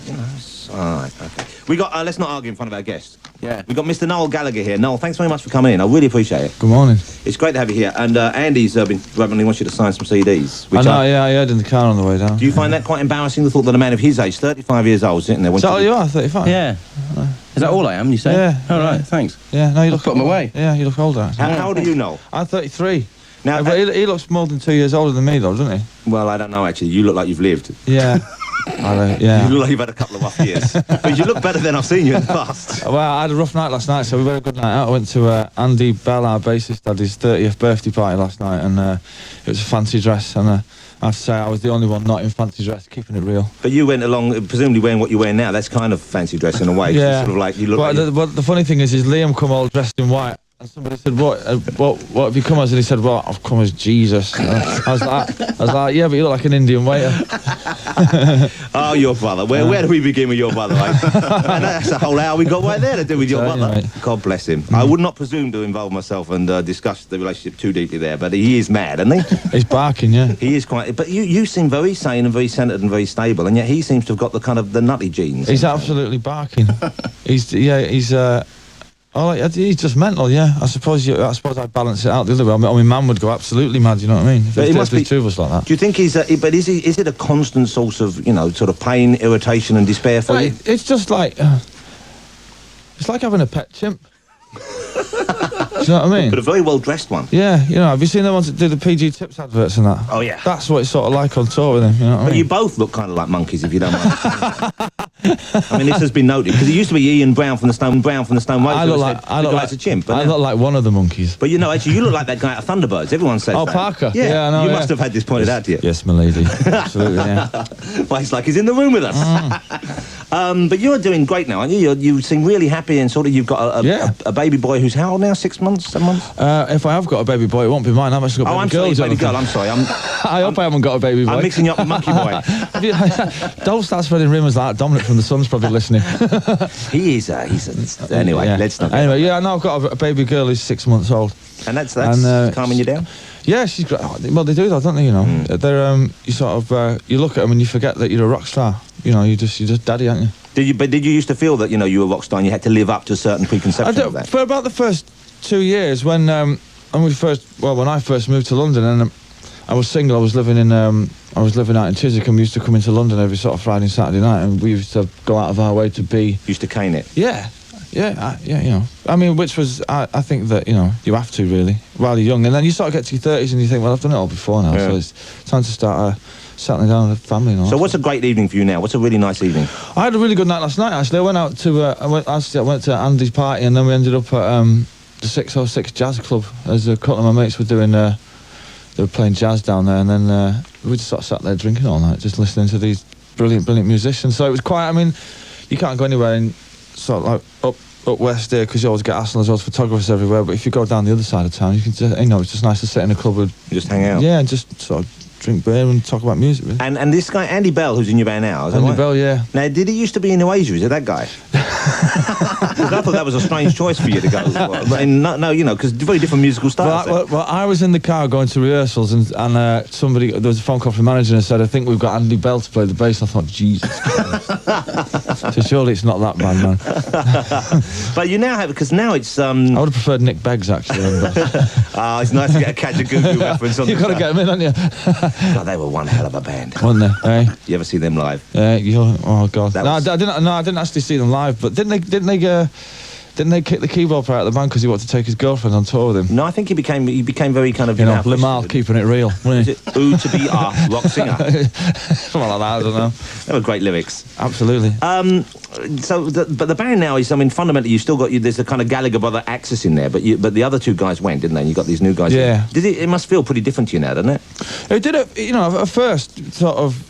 you know, it's all right, okay. We got, let's not argue in front of our guest. Yeah. We got Mr. Noel Gallagher here. Noel, thanks very much for coming in. I really appreciate it. Good morning. It's great to have you here. And Andy's been rubbing, he wants you to sign some CDs. I know, yeah, I heard in the car on the way down. Do you find that quite embarrassing, the thought that a man of his age, 35 years old, sitting there... Is that all you are, 35? Yeah. Is that all I am, you say? Yeah. All right, thanks. Yeah, no, you look... Put him away. Yeah, you look older. How old are you, Noel? I'm 33. Now, But he looks more than 2 years older than me, though, doesn't he? well, I don't know, actually. You look like you've lived. Yeah. Yeah. You look like you've had a couple of rough years. But you look better than I've seen you in the past. Well, I had a rough night last night, so we had a good night out. I went to Andy Bell, our bassist, had his 30th birthday party last night, and it was a fancy dress, and I have to say I was the only one not in fancy dress, keeping it real. But you went along, presumably wearing what you're wearing now. That's kind of fancy dress in a way. Yeah. Sort of like you look But like... the funny thing is Liam come all dressed in white. And somebody said, what have you come as? And he said, well, I've come as Jesus. I was like, yeah, but you look like an Indian waiter. Oh, your brother. Where do we begin with your brother? Right? And that's a whole hour we got right there to do with your brother. Right. God bless him. I would not presume to involve myself and discuss the relationship too deeply there, but he is mad, isn't he? He's barking, yeah. He is quite... But you seem very sane and very centred and very stable, and yet he seems to have got the kind of the nutty genes. He's absolutely barking. He's just mental, yeah. I suppose I'd balance it out the other way. I mean, man would go absolutely mad, you know what I mean? If there's two of us like that. Do you think he's... but is it a constant source of, you know, sort of pain, irritation and despair for you? It's just like... it's like having a pet chimp. Do you know what I mean? But a very well-dressed one. Yeah, you know, have you seen the ones that do the PG Tips adverts and that? Oh, yeah. That's what it's sort of like on tour with him, you know what I But mean? you both look kind of like monkeys, if you don't mind. I mean, this has been noted, because it used to be Ian Brown from the Stone Roses. I look like a chimp. I look like one of the monkeys. But you know, actually, you look like that guy at Thunderbirds. Everyone says that. Parker. Yeah, I know. You must have had this pointed out to you. Yes, my lady. Absolutely, yeah. Well, it's like he's in the room with us. But you're doing great now, aren't you? You seem really happy, and sort of you've got a baby boy who's how old now? 6 months, 7 months? If I have got a baby boy, it won't be mine. I've actually got a baby girl. Baby girl. I'm sorry. I hope I haven't got a baby boy. I'm mixing you up with Monkey Boy. Don't start spreading rumours like that. Dominic from The Sun's probably listening. He is. Anyway, yeah. Let's not. Anyway, yeah, no, I've got a baby girl who's 6 months old. And that's calming you down. Yeah, she's great. Well, they do that, don't they? You know, they're you sort of you look at them and you forget that you're a rock star. You know, you're just daddy, aren't you? Did you used to feel that, you know, you were a rock star and you had to live up to a certain preconception of that? For about the first 2 years, when I first moved to London, and I was single. I was living out in Chiswick, and we used to come into London every sort of Friday and Saturday night, and we used to go out of our way to be... Used to cane it? Yeah, you know. I mean, which was, I think that, you know, you have to, really, while you're young. And then you sort of get to your 30s and you think, well, I've done it all before now, so it's time to start settling down with a family and all. So what's a great evening for you now? What's a really nice evening? I had a really good night last night, actually. I went out to, I went to Andy's party, and then we ended up at the 606 Jazz Club. As a couple of my mates were doing... they were playing jazz down there, and then we just sort of sat there drinking all night, just listening to these brilliant musicians. So it was quite... I mean, you can't go anywhere in sort of like up west here, because you always get hassle, there's always photographers everywhere, but if you go down the other side of town, you can just, you know, it's just nice to sit in a club and... Just hang out? Yeah, and just sort of drink beer and talk about music, really. And this guy, Andy Bell, who's in your band now, is that Andy right? Bell, yeah. Now, did he used to be in Oasia? Is it that guy? Because I thought that was a strange choice for you to go. No, you know, because very different musical styles. Well, I was in the car going to rehearsals, and somebody, there was a phone call from the manager and said, I think we've got Andy Bell to play the bass. I thought, Jesus Christ. So surely it's not that bad, man. But you now have, because now it's... I would have preferred Nick Beggs, actually. It's nice to get a Catch a Goo-Goo reference on You've got to get him in, haven't you? God, they were one hell of a band. Weren't they? Eh? You ever see them live? Oh God! I didn't actually see them live, but didn't they kick the keyboard player out of the band because he wanted to take his girlfriend on tour with him? No, I think he became very kind of... You know, Limahl keeping it real, wasn't he? Who to be a rock singer? Something like that, I don't know. They were great lyrics. Absolutely. But the band now is, I mean, fundamentally, you still got there's a kind of Gallagher brother axis in there, but the other two guys went, didn't they? And you got these new guys. Yeah. It must feel pretty different to you now, doesn't it? It did. You know, at first, sort of.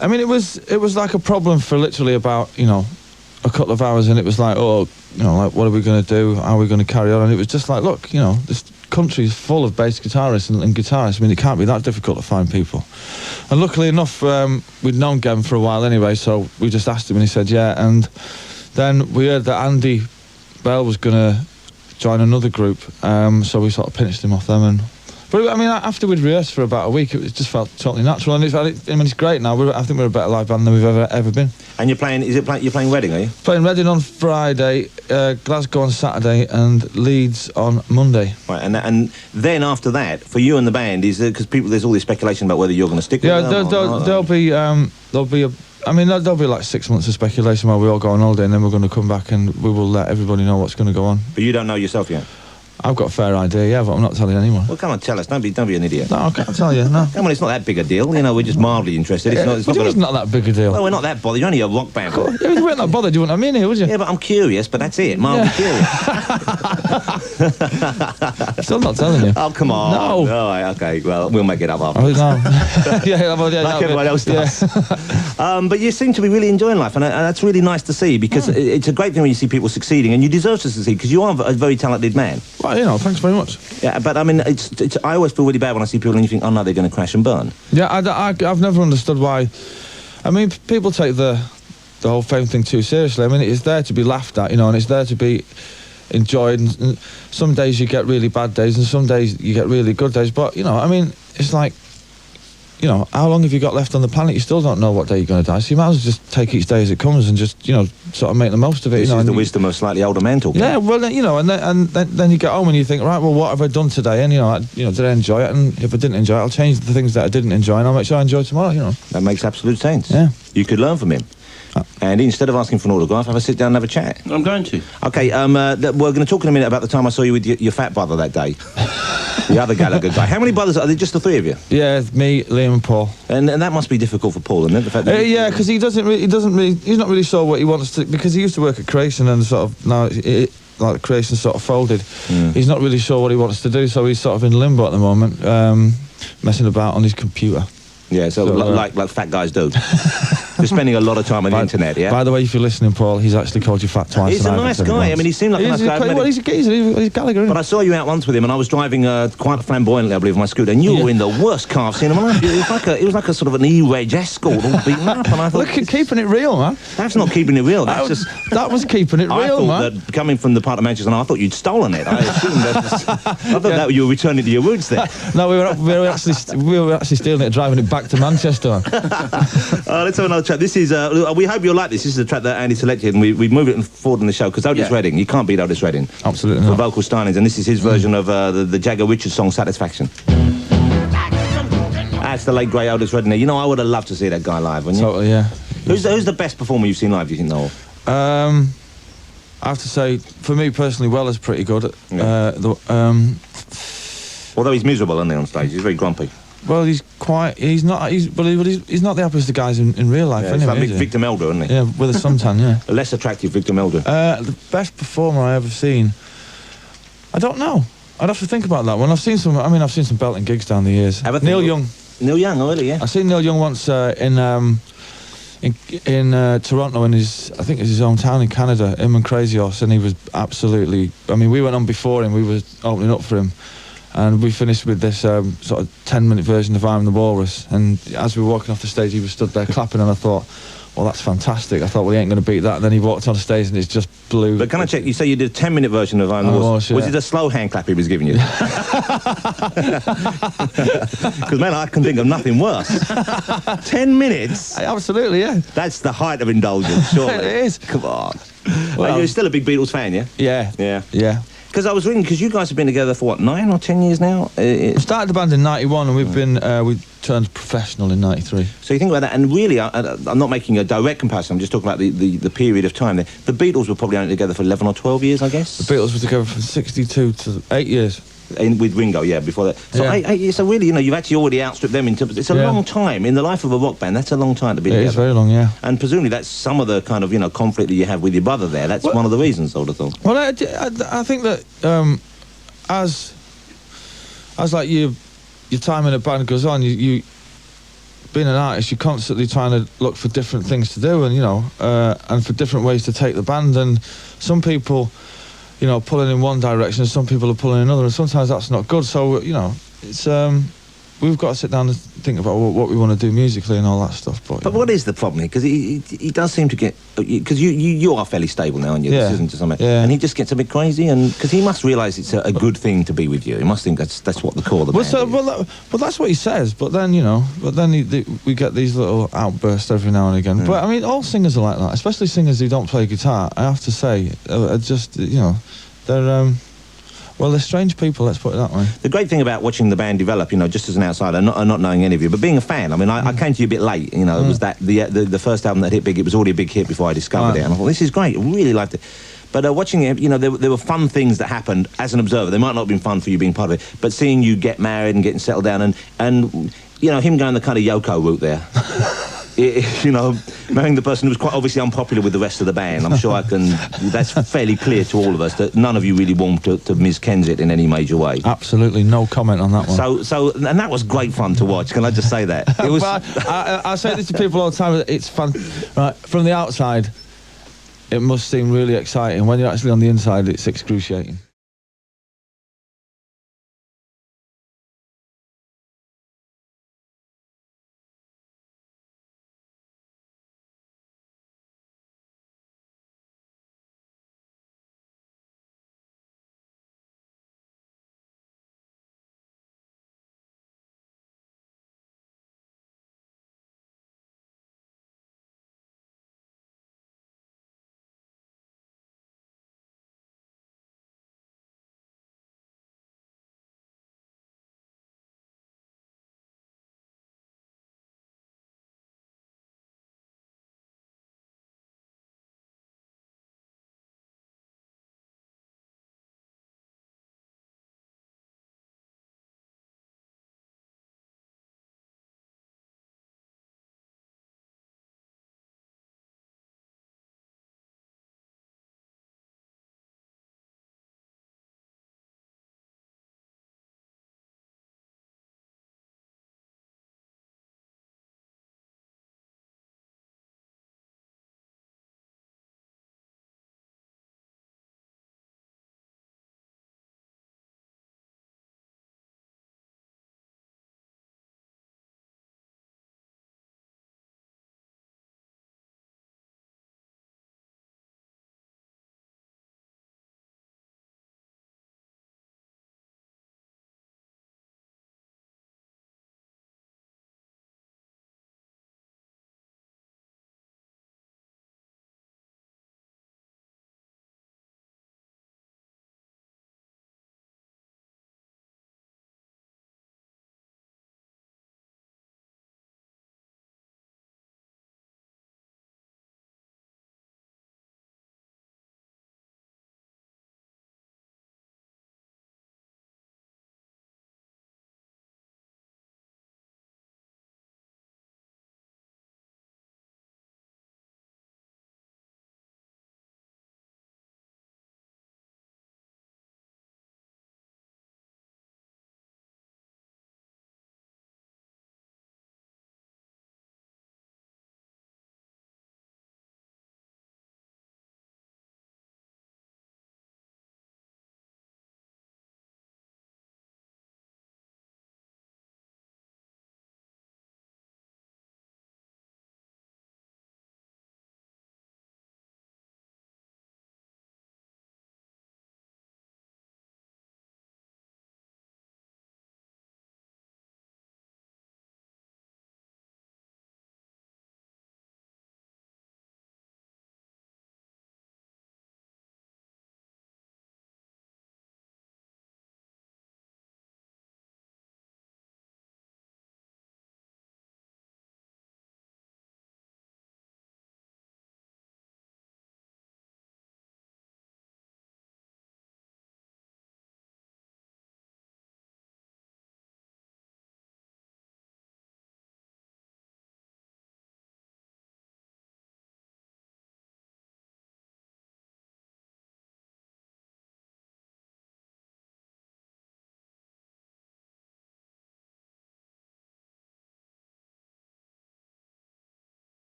I mean, it was like a problem for literally about, you know, a couple of hours, and it was like, oh, you know, like, what are we going to do? How are we going to carry on? And it was just like, look, you know, this country is full of bass guitarists and guitarists. I mean, it can't be that difficult to find people. And luckily enough, we'd known Gavin for a while anyway, so we just asked him, and he said, yeah. And then we heard that Andy Bell was going to join another group, so we sort of pinched him off them, and But I mean, after we'd rehearsed for about a week, it just felt totally natural, and it's great now. I think we're a better live band than we've ever been. And you're playing? You're playing Reading, are you? Playing Reading on Friday, Glasgow on Saturday, and Leeds on Monday. Right, and then after that, for you and the band, is because there's all this speculation about whether you're going to stick with them. There'll be like 6 months of speculation while we all go on holiday, and then we're going to come back and we will let everybody know what's going to go on. But you don't know yourself yet? I've got a fair idea, yeah, but I'm not telling anyone. Well, come on, tell us. Don't be an idiot. No, I can't tell you, no. Come on, it's not that big a deal. You know, we're just mildly interested. It's not that big a deal. Well, we're not that bothered. You're only a rock band. Yeah, you weren't that bothered, you wouldn't have me in here, would you? Yeah, but I'm curious, but that's it. Mildly curious. Still not telling you. Oh, come on. No. All right, okay. Well, we'll make it up after. Oh, no. yeah, like everyone else does. Yeah. But you seem to be really enjoying life, and that's really nice to see, because it's a great thing when you see people succeeding, and you deserve to succeed, because you are a very talented man. Well, thanks very much. Yeah, but I mean, I always feel really bad when I see people and you think, oh no, they're going to crash and burn. Yeah, I've never understood why. I mean, people take the whole fame thing too seriously. I mean, it's there to be laughed at, and it's there to be enjoyed. And some days you get really bad days, and some days you get really good days. But I mean, it's like, how long have you got left on the planet? You still don't know what day you're going to die, so you might as well just take each day as it comes and just, sort of make the most of it. This is the wisdom of slightly older men talking. Yeah, well, and then you get home and you think, right, well, what have I done today? And did I enjoy it? And if I didn't enjoy it, I'll change the things that I didn't enjoy, and I'll make sure I enjoy tomorrow. That makes absolute sense. Yeah, you could learn from him. And instead of asking for an autograph, have a sit down and have a chat. I'm going to. Okay, we're going to talk in a minute about the time I saw you with your fat brother that day. The other Gallagher guy. How many brothers are there? Just the three of you? Yeah, me, Liam, and Paul. And that must be difficult for Paul, isn't it? The fact that yeah, because he's not really sure what he wants to, because he used to work at Creation, and sort of now like Creation sort of folded. He's not really sure what he wants to do, so he's sort of in limbo at the moment, messing about on his computer. Yeah, so like fat guys do. You're spending a lot of time on the internet, yeah? By the way, if you're listening, Paul, he's actually called you fat twice. He's a nice guy. I mean, he seemed like a nice guy. He's a geezer. He's Gallagher. But I saw you out once with him, and I was driving quite flamboyantly, I believe, on my scooter, and you were in the worst car I've seen in my life. It was like a sort of an E-Reg Escort all beaten up, and I thought... Look at keeping it real, man. That's not keeping it real. That was keeping it real, man. I thought that, coming from the part of Manchester, I thought you'd stolen it. I assumed that you were returning to your roots there. No, we were actually stealing it, driving it back to Manchester. Let's have another track. This is... we hope you'll like this. This is a track that Andy selected, and we've moved it forward in the show, because Otis Redding, you can't beat Otis Redding. Absolutely for not. vocal stylings, and this is his version of the Jagger Richards song Satisfaction. That's the late great Otis Redding there. I would have loved to see that guy live, wouldn't you? Totally, yeah. Who's the best performer you've seen live, do you think, Noel? I have to say, for me personally, Weller's pretty good. Although he's miserable, isn't he, on stage? He's very grumpy. Well, he's not the happiest of guys in real life, yeah, anyway. He's like Victor Melder, isn't he? Yeah, with a suntan, yeah. A less attractive Victor Melder. The best performer I ever seen, I don't know. I'd have to think about that one. I've seen some belting gigs down the years. Neil Young. Neil Young, oh really, yeah. I seen Neil Young once in Toronto, in I think it's his hometown in Canada, him and Crazy Horse, and he was absolutely... I mean, we went on before him, we were opening up for him. And we finished with this sort of 10-minute version of I'm the Walrus. And as we were walking off the stage, he was stood there clapping, and I thought, well, that's fantastic. I thought, well, he ain't going to beat that. And then he walked on stage, and it's just blew. But can I check, you say you did a 10-minute version of I'm the Walrus. Was it a slow hand clap he was giving you? Because, man, I can think of nothing worse. 10 minutes? Absolutely, yeah. That's the height of indulgence, surely. It is. Come on. Well, you're still a big Beatles fan, yeah? Yeah. Because I was reading, because you guys have been together for, what, 9 or 10 years now? We started the band in 91, and we've been, we turned professional in 93. So you think about that, and really, I'm not making a direct comparison, I'm just talking about the period of time there. The Beatles were probably only together for 11 or 12 years, I guess? The Beatles were together from 62 to 8 years. With Ringo, yeah, before that. So, so really, you've actually already outstripped them in terms... It's a long time. In the life of a rock band, that's a long time to be together. It is very long, yeah. And presumably that's some of the kind of, conflict that you have with your brother there. That's one of the reasons, I would have thought. Well, I think that as like your time in a band goes on, you being an artist, you're constantly trying to look for different things to do, and, and for different ways to take the band. And some people... pulling in one direction, and some people are pulling in another, and sometimes that's not good. So, it's we've got to sit down and think about what we want to do musically and all that stuff. But what is the problem here? Because he does seem to get... Because you are fairly stable now, aren't you? Yeah. This isn't just something... Yeah. And he just gets a bit crazy, and because he must realise it's a good thing to be with you. He must think that's what the core of the band is. Well, that's what he says. But then, you know, we get these little outbursts every now and again. But I mean, all singers are like that, especially singers who don't play guitar. I have to say, are just, you know, they're... Well, they're strange people, let's put it that way. The great thing about watching the band develop, you know, just as an outsider, not knowing any of you, but being a fan, I mean, I came to you a bit late, you know, it was that, the first album that hit big, it was already a big hit before I discovered it, and I thought, this is great, I really liked it. But watching it, you know, there were fun things that happened as an observer. They might not have been fun for you being part of it, but seeing you get married and getting settled down, and you know, him going the kind of Yoko route there. You know, marrying the person who was quite obviously unpopular with the rest of the band. I'm sure that's fairly clear to all of us that none of you really warmed to Ms. Kensett in any major way. Absolutely, no comment on that one. And that was great fun to watch. Can I just say that? It was. Well, I say this to people all the time. It's fun, right? From the outside, it must seem really exciting. When you're actually on the inside, it's excruciating.